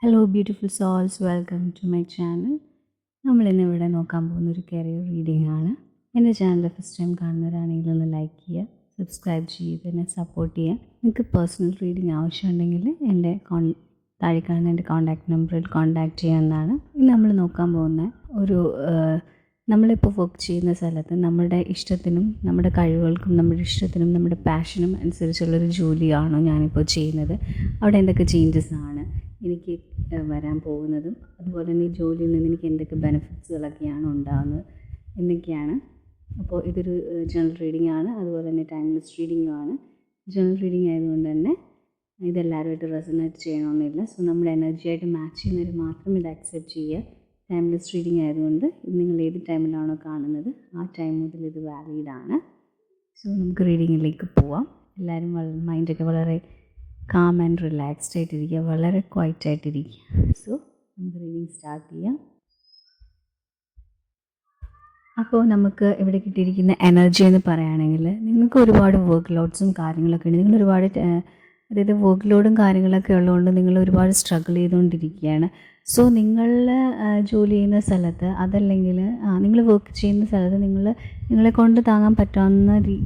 Hello beautiful souls, welcome to my channel. നമ്മളിന്ന് ഇവിടെ നോക്കാൻ പോകുന്നൊരു കരിയർ റീഡിംഗ് ആണ്. എൻ്റെ ചാനൽ ഫസ്റ്റ് ടൈം കാണുന്നവരാണെങ്കിൽ ഒന്ന് ലൈക്ക് ചെയ്യുക, സബ്സ്ക്രൈബ് ചെയ്ത് എന്നെ സപ്പോർട്ട് ചെയ്യുക. നിങ്ങൾക്ക് പേഴ്സണൽ റീഡിംഗ് ആവശ്യമുണ്ടെങ്കിൽ എൻ്റെ താഴെ കാണുന്ന എൻ്റെ കോൺടാക്റ്റ് നമ്പറിൽ കോൺടാക്റ്റ് ചെയ്യാവുന്നതാണ്. ഇന്ന് നമ്മൾ നോക്കാൻ പോകുന്ന നമ്മളിപ്പോൾ വർക്ക് ചെയ്യുന്ന സ്ഥലത്ത് നമ്മുടെ ഇഷ്ടത്തിനും നമ്മുടെ കഴിവുകൾക്കും നമ്മുടെ ഇഷ്ടത്തിനും നമ്മുടെ പാഷനും അനുസരിച്ചുള്ളൊരു ജോലിയാണോ ഞാനിപ്പോൾ ചെയ്യുന്നത്, അവിടെ എന്തൊക്കെ ചേഞ്ചസ് ആണ് എനിക്ക് വരാൻ പോകുന്നതും, അതുപോലെ തന്നെ ഈ ജോലിയിൽ നിന്ന് എനിക്ക് എന്തൊക്കെ ബെനിഫിറ്റ്സുകളൊക്കെയാണ് ഉണ്ടാകുന്നത് എന്നൊക്കെയാണ്. അപ്പോൾ ഇതൊരു ജനറൽ റീഡിംഗ് ആണ്, അതുപോലെ തന്നെ ടൈംലെസ് റീഡിംഗും ആണ്. ജനറൽ റീഡിംഗ് ആയതുകൊണ്ട് തന്നെ ഇതെല്ലാവരുമായിട്ട് റെസൊനേറ്റ് ചെയ്യണമെന്നില്ല. സോ നമ്മുടെ എനർജിയായിട്ട് മാച്ച് ചെയ്യുന്നവർ മാത്രം ഇത് അക്സെപ്റ്റ് ചെയ്യുക. ടൈംലെസ് റീഡിംഗ് ആയതുകൊണ്ട് ഇത് നിങ്ങൾ ഏത് ടൈമിലാണോ കാണുന്നത് ആ ടൈം മുതൽ ഇത് വാലിഡാണ്. സോ നമുക്ക് റീഡിങ്ങിലേക്ക് പോവാം. എല്ലാവരും മൈൻഡൊക്കെ വളരെ കാം ആൻഡ് റിലാക്സ്ഡ് ആയിട്ടിരിക്കുക, വളരെ ക്വയറ്റ് ആയിട്ടിരിക്കുക. സോ നമുക്ക് റീഡിങ് സ്റ്റാർട്ട് ചെയ്യാം. അപ്പോൾ നമുക്ക് ഇവിടെ കിട്ടിയിരിക്കുന്ന എനർജി എന്ന് പറയുകയാണെങ്കിൽ, നിങ്ങൾക്ക് ഒരുപാട് വർക്ക് ലോഡ്സും കാര്യങ്ങളൊക്കെ ഉണ്ട്. നിങ്ങൾ ഒരുപാട് അതായത് വർക്ക് ലോഡും കാര്യങ്ങളൊക്കെ ഉള്ളതുകൊണ്ട് നിങ്ങൾ ഒരുപാട് സ്ട്രഗിൾ ചെയ്തുകൊണ്ടിരിക്കുകയാണ്. സോ നിങ്ങൾ ജോലി ചെയ്യുന്ന സ്ഥലത്ത്, അതല്ലെങ്കിൽ നിങ്ങൾ വർക്ക് ചെയ്യുന്ന സ്ഥലത്ത് നിങ്ങളെ കൊണ്ട് താങ്ങാൻ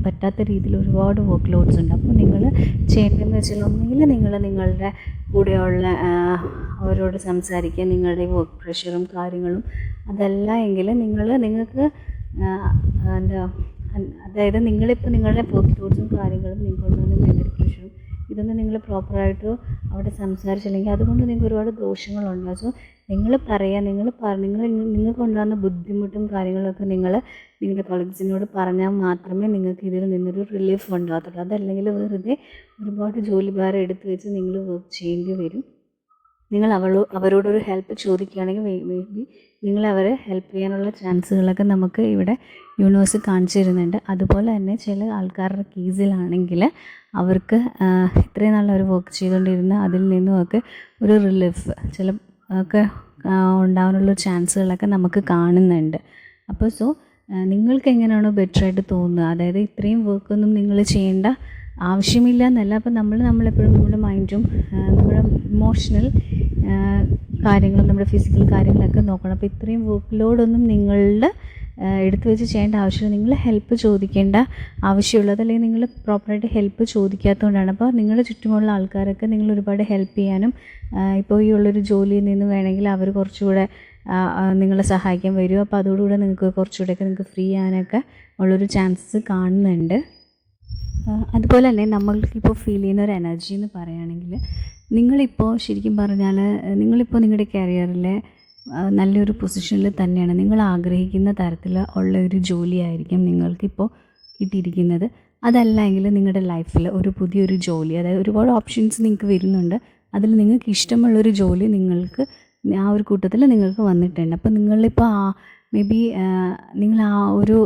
പറ്റാത്ത രീതിയിൽ ഒരുപാട് വർക്ക് ലോഡ്സ് ഉണ്ട്. അപ്പോൾ നിങ്ങൾ ചെയ്യേണ്ടതെന്ന് വെച്ചാൽ, ഒന്നുകിൽ നിങ്ങൾ നിങ്ങളുടെ കൂടെയുള്ള അവരോട് സംസാരിക്കുക, നിങ്ങളുടെ വർക്ക് പ്രഷറും കാര്യങ്ങളും. അതല്ല എങ്കിൽ നിങ്ങൾക്ക് അതായത് നിങ്ങളിപ്പോൾ നിങ്ങളുടെ വർക്ക് ലോഡ്സും കാര്യങ്ങളും നിങ്ങൾക്കൊന്നും മെൻ്റൽ പ്രഷറും ഇതൊന്നും നിങ്ങൾ പ്രോപ്പറായിട്ട് അവിടെ സംസാരിച്ചില്ലെങ്കിൽ അതുകൊണ്ട് നിങ്ങൾക്ക് ഒരുപാട് ദോഷങ്ങളുണ്ട്. സോ നിങ്ങൾ പറയുക, നിങ്ങൾക്കുണ്ടാകുന്ന ബുദ്ധിമുട്ടും കാര്യങ്ങളൊക്കെ നിങ്ങളുടെ കൊളീഗ്സിനോട് പറഞ്ഞാൽ മാത്രമേ നിങ്ങൾക്ക് ഇതിൽ നിന്നൊരു റിലീഫ് ഉണ്ടാകത്തുള്ളൂ. അതല്ലെങ്കിൽ വെറുതെ ഒരുപാട് ജോലിഭാരം എടുത്തു വെച്ച് നിങ്ങൾ വർക്ക് ചെയ്യേണ്ടി വരും. നിങ്ങൾ അവരോടൊരു ഹെൽപ്പ് ചോദിക്കുകയാണെങ്കിൽ മേ ബി നിങ്ങൾ അവരെ ഹെൽപ്പ് ചെയ്യാനുള്ള ചാൻസുകളൊക്കെ നമുക്ക് ഇവിടെ യൂണിവേഴ്സ് കാണിച്ചു തരുന്നുണ്ട്. അതുപോലെ തന്നെ ചില ആൾക്കാരുടെ കേസിലാണെങ്കിൽ അവർക്ക് ഇത്രയും നാൾ അവർ വർക്ക് ചെയ്തുകൊണ്ടിരുന്ന അതിൽ നിന്നുമൊക്കെ ഒരു റിലീഫ് ഒക്കെ ഉണ്ടാകാനുള്ള ചാൻസുകളൊക്കെ നമുക്ക് കാണുന്നുണ്ട്. അപ്പോൾ സോ നിങ്ങൾക്ക് എങ്ങനെയാണോ ബെറ്ററായിട്ട് തോന്നുന്നത്, അതായത് ഇത്രയും വർക്കൊന്നും നിങ്ങൾ ചെയ്യേണ്ട ആവശ്യമില്ല എന്നല്ല. അപ്പോൾ നമ്മളെപ്പോഴും നമ്മുടെ മൈൻഡും നമ്മുടെ ഇമോഷണൽ കാര്യങ്ങളും നമ്മുടെ ഫിസിക്കൽ കാര്യങ്ങളൊക്കെ നോക്കണം. അപ്പോൾ ഇത്രയും വർക്ക് ലോഡൊന്നും നിങ്ങളുടെ എടുത്തു വെച്ച് ചെയ്യേണ്ട ആവശ്യമില്ല. നിങ്ങൾ ഹെൽപ്പ് ചോദിക്കേണ്ട ആവശ്യമുള്ളത്, അല്ലെങ്കിൽ നിങ്ങൾ പ്രോപ്പറായിട്ട് ഹെൽപ്പ് ചോദിക്കാത്തതുകൊണ്ടാണ്. അപ്പോൾ നിങ്ങളുടെ ചുറ്റുമുള്ള ആൾക്കാരൊക്കെ നിങ്ങൾ ഒരുപാട് ഹെൽപ്പ് ചെയ്യാനും ഇപ്പോൾ ഈ ഉള്ളൊരു ജോലിയിൽ നിന്ന് വേണമെങ്കിൽ അവർ കുറച്ചുകൂടെ നിങ്ങളെ സഹായിക്കാൻ വരും. അപ്പോൾ അതോടുകൂടെ നിങ്ങൾക്ക് കുറച്ചുകൂടെയൊക്കെ നിങ്ങൾക്ക് ഫ്രീ ആകാനൊക്കെ ഉള്ളൊരു ചാൻസസ് കാണുന്നുണ്ട്. അതുപോലെ തന്നെ നമ്മൾക്കിപ്പോൾ ഫീൽ ചെയ്യുന്ന ഒരു എനർജി എന്ന് പറയുകയാണെങ്കിൽ, നിങ്ങളിപ്പോൾ ശരിക്കും പറഞ്ഞാൽ നിങ്ങളിപ്പോൾ നിങ്ങളുടെ കരിയറിലെ നല്ലൊരു പൊസിഷനിൽ തന്നെയാണ്. നിങ്ങൾ ആഗ്രഹിക്കുന്ന തരത്തിൽ ഉള്ള ഒരു ജോലിയായിരിക്കും നിങ്ങൾക്കിപ്പോൾ കിട്ടിയിരിക്കുന്നത്. അതല്ല എങ്കിൽ നിങ്ങളുടെ ലൈഫിൽ ഒരു പുതിയൊരു ജോലി, അതായത് ഒരുപാട് ഓപ്ഷൻസ് നിങ്ങൾക്ക് വരുന്നുണ്ട്. അതിൽ നിങ്ങൾക്ക് ഇഷ്ടമുള്ളൊരു ജോലി നിങ്ങൾക്ക് ആ ഒരു കൂട്ടത്തിൽ നിങ്ങൾക്ക് വന്നിട്ടുണ്ട്. അപ്പോൾ നിങ്ങളിപ്പോൾ മേ ബി നിങ്ങൾ ഒരു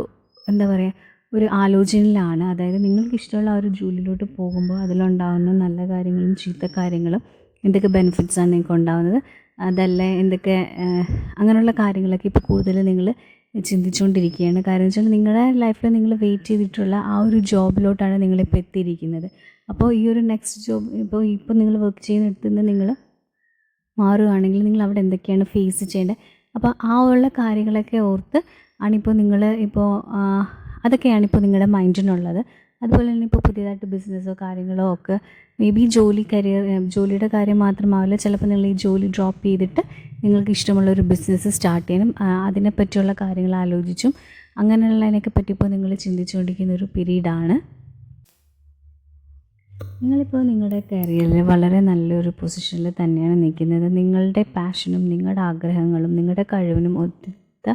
എന്താ പറയുക, ഒരു ആലോചനയിലാണ്. അതായത് നിങ്ങൾക്ക് ഇഷ്ടമുള്ള ആ ഒരു ജോലിയിലോട്ട് പോകുമ്പോൾ അതിലുണ്ടാകുന്ന നല്ല കാര്യങ്ങളും ചീത്ത കാര്യങ്ങളും, എന്തൊക്കെ ബെനിഫിറ്റ്സാണ് നിങ്ങൾക്ക് ഉണ്ടാകുന്നത്, അതല്ല എന്തൊക്കെ അങ്ങനെയുള്ള കാര്യങ്ങളൊക്കെ ഇപ്പോൾ കൂടുതൽ നിങ്ങൾ ചിന്തിച്ചുകൊണ്ടിരിക്കുകയാണ്. കാരണം വെച്ചാൽ നിങ്ങളുടെ ലൈഫിൽ നിങ്ങൾ വെയിറ്റ് ചെയ്തിട്ടുള്ള ആ ഒരു ജോബിലോട്ടാണ് നിങ്ങളിപ്പോൾ എത്തിയിരിക്കുന്നത്. അപ്പോൾ ഈ ഒരു നെക്സ്റ്റ് ജോബ് ഇപ്പോൾ നിങ്ങൾ വർക്ക് ചെയ്യുന്നിടത്ത് നിന്ന് നിങ്ങൾ മാറുകയാണെങ്കിൽ നിങ്ങൾ അവിടെ എന്തൊക്കെയാണ് ഫേസ് ചെയ്യേണ്ടത്, അപ്പോൾ ആ ഉള്ള കാര്യങ്ങളൊക്കെ ഓർത്ത് ആണിപ്പോൾ നിങ്ങൾ അതൊക്കെയാണിപ്പോൾ നിങ്ങളുടെ മൈൻഡിനുള്ളത്. അതുപോലെ തന്നെ ഇപ്പോൾ പുതിയതായിട്ട് ബിസിനസ്സോ കാര്യങ്ങളോ ഒക്കെ മേ ബി ജോലിയുടെ കാര്യം മാത്രമാവില്ല. ചിലപ്പോൾ നിങ്ങൾ ഈ ജോലി ഡ്രോപ്പ് ചെയ്തിട്ട് നിങ്ങൾക്ക് ഇഷ്ടമുള്ളൊരു ബിസിനസ് സ്റ്റാർട്ട് ചെയ്യാനും അതിനെപ്പറ്റിയുള്ള കാര്യങ്ങൾ ആലോചിച്ചും അങ്ങനെയുള്ളതിനൊക്കെ പറ്റിയപ്പോൾ നിങ്ങൾ ചിന്തിച്ചുകൊണ്ടിരിക്കുന്ന ഒരു പീരീഡാണ്. നിങ്ങളിപ്പോൾ നിങ്ങളുടെ കരിയറിൽ വളരെ നല്ലൊരു പൊസിഷനിൽ തന്നെയാണ് നിൽക്കുന്നത്. നിങ്ങളുടെ പാഷനും നിങ്ങളുടെ ആഗ്രഹങ്ങളും നിങ്ങളുടെ കഴിവിനും ഒത്ത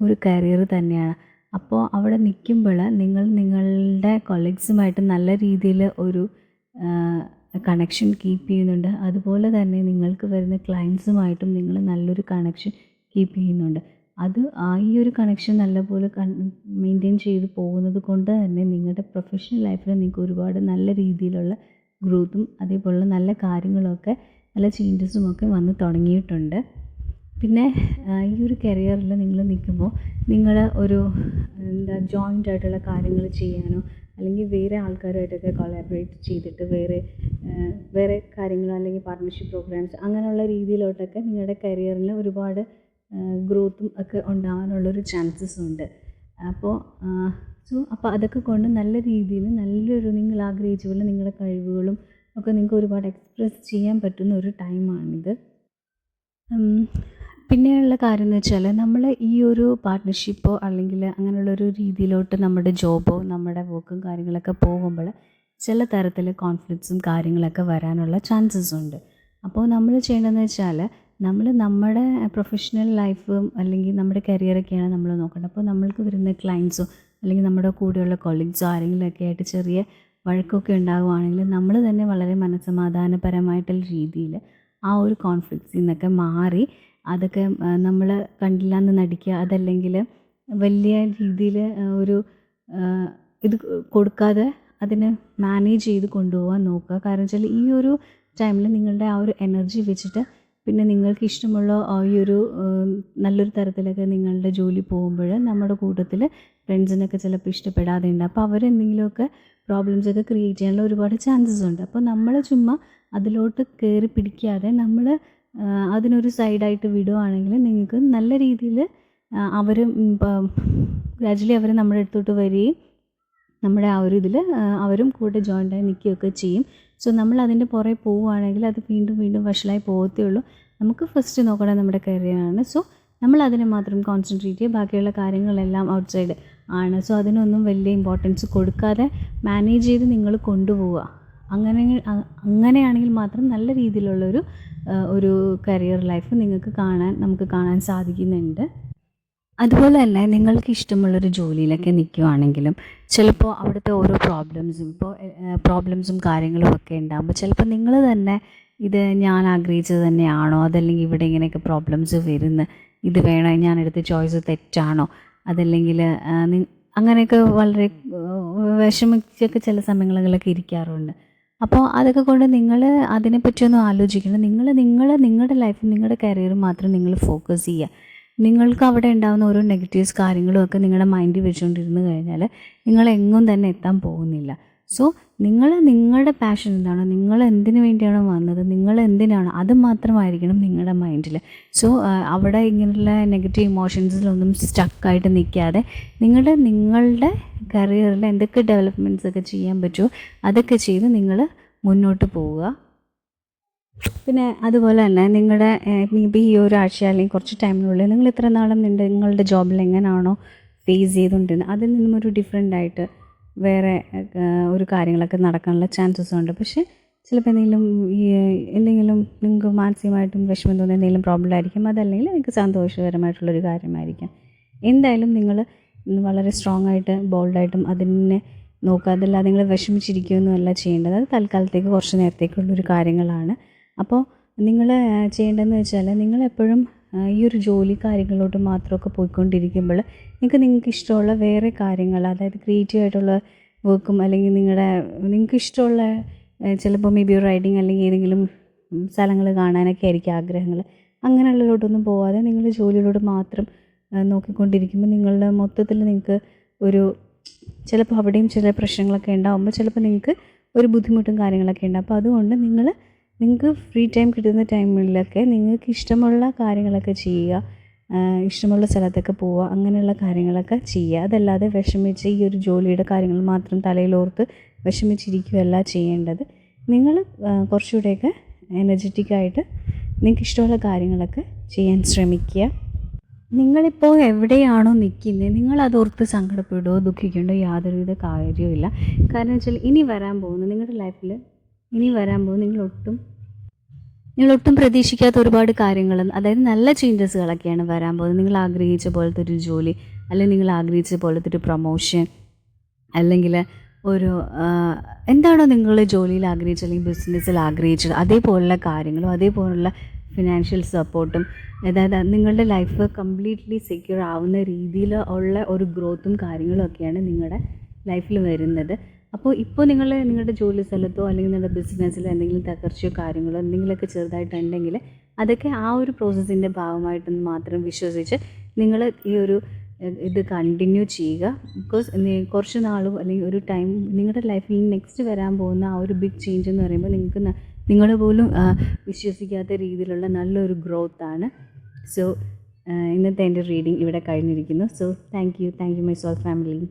ഒരു കരിയർ തന്നെയാണ്. അപ്പോൾ അവിടെ നിൽക്കുമ്പോൾ നിങ്ങളുടെ കൊളീഗ്സുമായിട്ട് നല്ല രീതിയിൽ ഒരു കണക്ഷൻ കീപ്പ് ചെയ്യുന്നുണ്ട്. അതുപോലെ തന്നെ നിങ്ങൾക്ക് വരുന്ന ക്ലയൻസുമായിട്ടും നിങ്ങൾ നല്ലൊരു കണക്ഷൻ കീപ്പ് ചെയ്യുന്നുണ്ട്. ഈ ഒരു കണക്ഷൻ നല്ലപോലെ മെയിൻറ്റെയിൻ ചെയ്ത് പോകുന്നത് കൊണ്ട് തന്നെ നിങ്ങളുടെ പ്രൊഫഷണൽ ലൈഫിൽ നിങ്ങൾക്ക് ഒരുപാട് നല്ല രീതിയിലുള്ള ഗ്രോത്തും അതേപോലുള്ള നല്ല കാര്യങ്ങളൊക്കെ നല്ല ചേഞ്ചസും ഒക്കെ വന്ന് തുടങ്ങിയിട്ടുണ്ട്. പിന്നെ ഈ ഒരു കരിയറിൽ നിങ്ങൾ നിൽക്കുമ്പോൾ നിങ്ങൾ ഒരു ജോയിൻ്റ് ആയിട്ടുള്ള കാര്യങ്ങൾ ചെയ്യാനോ അല്ലെങ്കിൽ വേറെ ആൾക്കാരുമായിട്ടൊക്കെ കൊളാബറേറ്റ് ചെയ്തിട്ട് വേറെ കാര്യങ്ങൾ അല്ലെങ്കിൽ പാർട്ട്ണർഷിപ്പ് പ്രോഗ്രാംസ് അങ്ങനെയുള്ള രീതിയിലോട്ടൊക്കെ നിങ്ങളുടെ കരിയറിൽ ഒരുപാട് ഗ്രോത്തും ഒക്കെ ഉണ്ടാകാനുള്ളൊരു ചാൻസസ് ഉണ്ട്. അപ്പോൾ അപ്പോൾ അതൊക്കെ കൊണ്ട് നല്ല രീതിയിൽ നല്ലൊരു നിങ്ങൾ ആഗ്രഹിച്ച പോലെ നിങ്ങളുടെ കഴിവുകളും ഒക്കെ നിങ്ങൾക്ക് ഒരുപാട് എക്സ്പ്രസ് ചെയ്യാൻ പറ്റുന്ന ഒരു ടൈമാണിത്. പിന്നെയുള്ള കാര്യം എന്ന് വെച്ചാൽ നമ്മൾ ഈ ഒരു പാർട്ട്ണർഷിപ്പോ അല്ലെങ്കിൽ അങ്ങനെയുള്ളൊരു രീതിയിലോട്ട് നമ്മുടെ ജോബോ നമ്മുടെ വർക്കും കാര്യങ്ങളൊക്കെ പോകുമ്പോൾ ചില തരത്തിൽ കോൺഫ്ലിക്ട്സും കാര്യങ്ങളൊക്കെ വരാനുള്ള ചാൻസസ് ഉണ്ട്. അപ്പോൾ നമ്മൾ ചെയ്യേണ്ടതെന്ന് വെച്ചാൽ നമ്മൾ നമ്മുടെ പ്രൊഫഷണൽ ലൈഫും അല്ലെങ്കിൽ നമ്മുടെ കരിയറൊക്കെയാണ് നമ്മൾ നോക്കേണ്ടത്. അപ്പോൾ നമ്മൾക്ക് വരുന്ന ക്ലയൻസോ അല്ലെങ്കിൽ നമ്മുടെ കൂടെയുള്ള കൊളീഗ്സോ ആരെങ്കിലുമൊക്കെ ആയിട്ട് ചെറിയ വഴക്കൊക്കെ ഉണ്ടാകുവാണെങ്കിൽ നമ്മൾ തന്നെ വളരെ മനസ്സമാധാനപരമായിട്ടുള്ള രീതിയിൽ ആ ഒരു കോൺഫ്ലിക്ട്സിൽ നിന്നൊക്കെ മാറി അതൊക്കെ നമ്മൾ കണ്ടില്ല എന്ന് നടിക്കുക, അതല്ലെങ്കിൽ വലിയ രീതിയിൽ ഒരു ഇത് കൊടുക്കാതെ അതിനെ മാനേജ് ചെയ്ത് കൊണ്ടുപോകാൻ നോക്കുക. കാരണം വെച്ചാൽ ഈ ഒരു ടൈമിൽ നിങ്ങളുടെ ആ ഒരു എനർജി വെച്ചിട്ട് പിന്നെ നിങ്ങൾക്ക് ഇഷ്ടമുള്ള ഈ ഒരു നല്ലൊരു തരത്തിലൊക്കെ നിങ്ങളുടെ ജോലി പോകുമ്പോൾ നമ്മുടെ കൂട്ടത്തിൽ ഫ്രണ്ട്സിനൊക്കെ ചിലപ്പോൾ ഇഷ്ടപ്പെടാതെ ഉണ്ട്. അപ്പോൾ അവരെന്തെങ്കിലുമൊക്കെ പ്രോബ്ലംസൊക്കെ ക്രിയേറ്റ് ചെയ്യാനുള്ള ഒരുപാട് ചാൻസസ് ഉണ്ട്. അപ്പോൾ നമ്മൾ ചുമ്മാ അതിലോട്ട് കയറി പിടിക്കാതെ നമ്മൾ അതിനൊരു സൈഡായിട്ട് വിടുവാണെങ്കിൽ നിങ്ങൾക്ക് നല്ല രീതിയിൽ അവരും ഗ്രാജുവലി അവർ നമ്മുടെ അടുത്തോട്ട് വരികയും നമ്മുടെ ആ ഒരു ഇതിൽ അവരും കൂടെ ജോയിൻ്റായി നിൽക്കുകയൊക്കെ ചെയ്യും. സോ നമ്മൾ അതിൻ്റെ പുറകെ പോവുകയാണെങ്കിൽ അത് വീണ്ടും വീണ്ടും വഷളായി പോകത്തേ ഉള്ളൂ. നമുക്ക് ഫസ്റ്റ് നോക്കണം നമ്മുടെ കരിയറാണ്. സോ നമ്മൾ അതിനെ മാത്രം കോൺസെൻട്രേറ്റ് ചെയ്യുക, ബാക്കിയുള്ള കാര്യങ്ങളെല്ലാം ഔട്ട്സൈഡ് ആണ്. സോ അതിനൊന്നും വലിയ ഇമ്പോർട്ടൻസ് കൊടുക്കാതെ മാനേജ് ചെയ്ത് നിങ്ങൾ കൊണ്ടുപോവുക. അങ്ങനെയാണെങ്കിൽ മാത്രം നല്ല രീതിയിലുള്ളൊരു ഒരു കരിയർ ലൈഫ് നമുക്ക് കാണാൻ സാധിക്കുന്നുണ്ട്. അതുപോലെ തന്നെ നിങ്ങൾക്ക് ഇഷ്ടമുള്ളൊരു ജോലിയിലൊക്കെ നിൽക്കുകയാണെങ്കിലും ചിലപ്പോൾ അവിടുത്തെ ഓരോ പ്രോബ്ലംസും കാര്യങ്ങളും ഒക്കെ ഉണ്ടാകുമ്പോൾ ചിലപ്പോൾ നിങ്ങൾ തന്നെ ഇത് ഞാൻ ആഗ്രഹിച്ചത് തന്നെയാണോ, അതല്ലെങ്കിൽ ഇവിടെ ഇങ്ങനെയൊക്കെ പ്രോബ്ലംസ് വരുന്നു, ഇത് വേണോ, ഞാൻ എടുത്ത ചോയ്സ് തെറ്റാണോ, അതല്ലെങ്കിൽ അങ്ങനെയൊക്കെ വളരെ വിഷമിച്ചൊക്കെ ചില സമയങ്ങളിലൊക്കെ ഇരിക്കാറുണ്ട്. അപ്പോൾ അതൊക്കെ കൊണ്ട് നിങ്ങൾ അതിനെപ്പറ്റിയൊന്നും ആലോചിക്കണം. നിങ്ങളുടെ ലൈഫും നിങ്ങളുടെ കരിയറും മാത്രം നിങ്ങൾ ഫോക്കസ് ചെയ്യുക. നിങ്ങൾക്ക് അവിടെ ഉണ്ടാകുന്ന ഓരോ നെഗറ്റീവ്സ് കാര്യങ്ങളും ഒക്കെ നിങ്ങളുടെ മൈൻഡിൽ വെച്ചുകൊണ്ടിരുന്ന് കഴിഞ്ഞാൽ നിങ്ങളെങ്ങും തന്നെ എത്താൻ പോകുന്നില്ല. സോ നിങ്ങളുടെ പാഷൻ എന്താണോ, നിങ്ങൾ എന്തിനു വേണ്ടിയാണോ വന്നത്, നിങ്ങൾ എന്തിനാണോ അത് മാത്രമായിരിക്കണം നിങ്ങളുടെ മൈൻഡിൽ. സോ അവിടെ ഇങ്ങനെയുള്ള നെഗറ്റീവ് ഇമോഷൻസിലൊന്നും സ്റ്റക്കായിട്ട് നിൽക്കാതെ നിങ്ങളുടെ കരിയറിൽ എന്തൊക്കെ ഡെവലപ്മെൻറ്റ്സ് ഒക്കെ ചെയ്യാൻ പറ്റുമോ അതൊക്കെ ചെയ്ത് നിങ്ങൾ മുന്നോട്ട് പോവുക. പിന്നെ അതുപോലെ തന്നെ നിങ്ങളുടെ ഈ ഒരാഴ്ച അല്ലെങ്കിൽ കുറച്ച് ടൈമിനുള്ളിൽ നിങ്ങൾ ഇത്ര നാളും നിങ്ങളുടെ ജോബിൽ എങ്ങനെയാണോ ഫേസ് ചെയ്തുകൊണ്ടിരുന്നത് അതിൽ നിന്നും ഒരു ഡിഫറെൻ്റ് ആയിട്ട് വേറെ ഒരു കാര്യങ്ങളൊക്കെ നടക്കാനുള്ള ചാൻസസ് ഉണ്ട്. പക്ഷേ ചിലപ്പോൾ എന്തെങ്കിലും നിങ്ങൾക്ക് മാനസികമായിട്ടും വിഷമം തോന്നുന്ന എന്തെങ്കിലും പ്രോബ്ലം ആയിരിക്കും, അതല്ലെങ്കിൽ നിങ്ങൾക്ക് സന്തോഷകരമായിട്ടുള്ളൊരു കാര്യമായിരിക്കാം. എന്തായാലും നിങ്ങൾ വളരെ സ്ട്രോങ് ആയിട്ട് ബോൾഡായിട്ടും അതിനെ നോക്കാതല്ലാതെ നിങ്ങൾ വിഷമിച്ചിരിക്കുകയൊന്നുമല്ല ചെയ്യേണ്ടത്. അത് തൽക്കാലത്തേക്ക് കുറച്ച് നേരത്തേക്കുള്ളൊരു കാര്യങ്ങളാണ്. അപ്പോൾ നിങ്ങൾ ചെയ്യേണ്ടതെന്ന് വെച്ചാൽ നിങ്ങളെപ്പോഴും ഈ ഒരു ജോലി കാര്യങ്ങളിലോട്ട് മാത്രമൊക്കെ പോയിക്കൊണ്ടിരിക്കുമ്പോൾ നിങ്ങൾക്ക് ഇഷ്ടമുള്ള വേറെ കാര്യങ്ങൾ, അതായത് ക്രിയേറ്റീവായിട്ടുള്ള വർക്കും അല്ലെങ്കിൽ നിങ്ങൾക്ക് ഇഷ്ടമുള്ള ചിലപ്പോൾ മേ ബി റൈഡിങ് അല്ലെങ്കിൽ ഏതെങ്കിലും സ്ഥലങ്ങൾ കാണാനൊക്കെ ആയിരിക്കും ആഗ്രഹങ്ങൾ. അങ്ങനെയുള്ളതിലോട്ടൊന്നും പോവാതെ നിങ്ങൾ ജോലിയിലോട്ട് മാത്രം നോക്കിക്കൊണ്ടിരിക്കുമ്പോൾ നിങ്ങളുടെ മൊത്തത്തിൽ നിങ്ങൾക്ക് ചിലപ്പോൾ അവിടെയും ചില പ്രശ്നങ്ങളൊക്കെ ഉണ്ടാകുമ്പോൾ ചിലപ്പോൾ നിങ്ങൾക്ക് ഒരു ബുദ്ധിമുട്ടും കാര്യങ്ങളൊക്കെ ഉണ്ട്. അപ്പോൾ അതുകൊണ്ട് നിങ്ങൾക്ക് ഫ്രീ ടൈം കിട്ടുന്ന ടൈമിലൊക്കെ നിങ്ങൾക്ക് ഇഷ്ടമുള്ള കാര്യങ്ങളൊക്കെ ചെയ്യുക, ഇഷ്ടമുള്ള സ്ഥലത്തൊക്കെ പോവുക, അങ്ങനെയുള്ള കാര്യങ്ങളൊക്കെ ചെയ്യുക. അതല്ലാതെ വിഷമിച്ച് ഈ ഒരു ജോലിയുടെ കാര്യങ്ങൾ മാത്രം തലയിലോർത്ത് വിഷമിച്ചിരിക്കുകയല്ല ചെയ്യേണ്ടത്. നിങ്ങൾ കുറച്ചുകൂടെയൊക്കെ എനർജറ്റിക്കായിട്ട് നിങ്ങൾക്ക് ഇഷ്ടമുള്ള കാര്യങ്ങളൊക്കെ ചെയ്യാൻ ശ്രമിക്കുക. നിങ്ങളിപ്പോൾ എവിടെയാണോ നിൽക്കുന്നത് നിങ്ങളതോർത്ത് സങ്കടപ്പെടുകയോ ദുഃഖിക്കേണ്ടോ യാതൊരുവിധ കാര്യവുമില്ല. കാരണം വെച്ചാൽ നിങ്ങളുടെ ലൈഫിൽ ഇനി വരാൻ പോകുന്ന നിങ്ങളൊട്ടും പ്രതീക്ഷിക്കാത്ത ഒരുപാട് കാര്യങ്ങൾ, അതായത് നല്ല ചേഞ്ചസുകളൊക്കെയാണ് വരാൻ പോകുന്നത്. നിങ്ങൾ ആഗ്രഹിച്ച പോലത്തെ ഒരു ജോലി, അല്ലെങ്കിൽ നിങ്ങൾ ആഗ്രഹിച്ച പോലത്തെ ഒരു പ്രൊമോഷൻ, അല്ലെങ്കിൽ എന്താണോ നിങ്ങൾ ജോലിയിൽ ആഗ്രഹിച്ചത് അല്ലെങ്കിൽ ബിസിനസ്സിൽ ആഗ്രഹിച്ചത് അതേപോലുള്ള കാര്യങ്ങളും അതേപോലുള്ള ഫിനാൻഷ്യൽ സപ്പോർട്ടും, അതായത് നിങ്ങളുടെ ലൈഫ് കംപ്ലീറ്റ്ലി സെക്യൂർ ആവുന്ന രീതിയിൽ ഉള്ള ഒരു ഗ്രോത്തും കാര്യങ്ങളും ഒക്കെയാണ് നിങ്ങളുടെ ലൈഫിൽ വരുന്നത്. അപ്പോൾ നിങ്ങളുടെ ജോലി സ്ഥലത്തോ അല്ലെങ്കിൽ നിങ്ങളുടെ ബിസിനസ്സിലോ എന്തെങ്കിലും തകർച്ചയോ കാര്യങ്ങളോ എന്തെങ്കിലുമൊക്കെ ചെറുതായിട്ടുണ്ടെങ്കിൽ അതൊക്കെ ആ ഒരു പ്രോസസ്സിൻ്റെ ഭാഗമായിട്ടൊന്ന് മാത്രം വിശ്വസിച്ച് നിങ്ങൾ ഈ ഒരു ഇത് കണ്ടിന്യൂ ചെയ്യുക. ബിക്കോസ് കുറച്ച് നാളും അല്ലെങ്കിൽ ഒരു ടൈം നിങ്ങളുടെ ലൈഫിൽ നെക്സ്റ്റ് വരാൻ പോകുന്ന ആ ഒരു ബിഗ് ചേഞ്ച് എന്ന് പറയുമ്പോൾ നിങ്ങൾക്ക് നിങ്ങൾ പോലും വിശ്വസിക്കാത്ത രീതിയിലുള്ള നല്ലൊരു ഗ്രോത്താണ്. സോ ഇന്നത്തെ എൻ്റെ റീഡിങ് ഇവിടെ കഴിഞ്ഞിരിക്കുന്നു. So thank you my soul family.